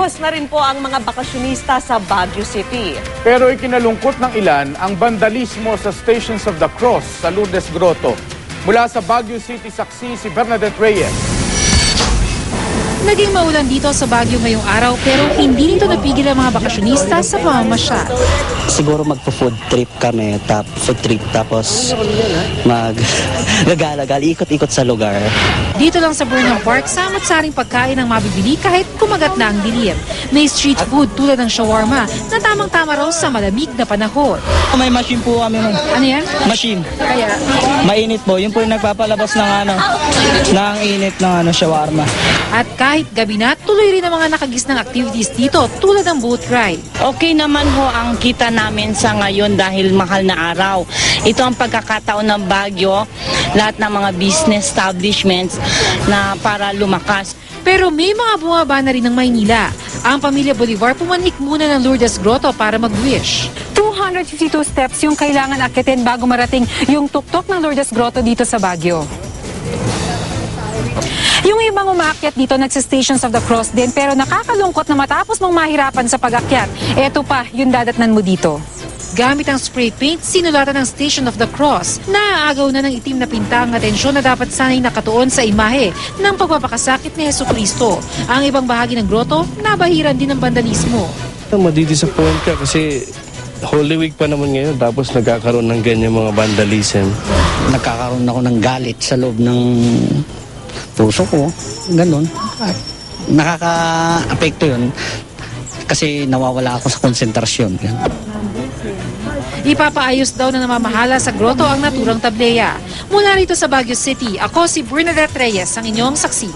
Buhos na rin po ang mga bakasyonista sa Baguio City. Pero ikinalungkot ng ilan ang vandalismo sa Stations of the Cross sa Lourdes Grotto. Mula sa Baguio City, saksi si Bernadette Reyes. Naging maulan dito sa Baguio ngayong araw pero hindi nito napigil ang mga bakasyonista sa pamamasyal. Siguro magpo-food trip kami, tapos gagalagal, ikot-ikot sa lugar. Dito lang sa Burnham Park, samot-saring pagkain ang mabibili kahit kumagat na ang dilim. May street food tulad ng shawarma na tamang-tama raw sa malamig na panahon. May machine po kami. Ano yan? Machine. Kaya? Mainit po. Yun po yung nagpapalabas ng init ng shawarma. At kahit gabi na, tuloy rin ang mga nakagisnang activities dito tulad ng boat ride. Okay naman ho ang kita namin sa ngayon dahil mahal na araw. Ito ang pagkakataon ng Baguio, lahat ng mga business establishments na para lumakas. Pero may mga bumaba na rin ng Maynila. Ang pamilya Bolivar pumanik muna ng Lourdes Grotto para mag-wish. 252 steps yung kailangan akitin bago marating yung tuktok ng Lourdes Grotto dito sa Baguio. Yung ibang umaakyat dito nagsa-Stations of the Cross din pero nakakalungkot na matapos mong mahirapan sa pag-akyat. Eto pa, yung dadatnan mo dito. Gamit ang spray paint, sinulatan ng Station of the Cross. Naaagaw na ng itim na pinta ang atensyon na dapat sanay nakatuon sa imahe ng pagpapakasakit ni Jesucristo. Ang ibang bahagi ng grotto, nabahiran din ng vandalismo. Madidisappoint ka kasi Holy Week pa naman ngayon tapos nagkakaroon ng ganyan mga vandalism. Nagkakaroon ako ng galit sa loob ng puso ko. Ganon. Nakaka-apekto yun kasi nawawala ako sa konsentrasyon. Ipapaayos daw na namamahala sa grotto ang naturang tableya. Mula rito sa Baguio City, ako si Bernadette Reyes, ang inyong saksi.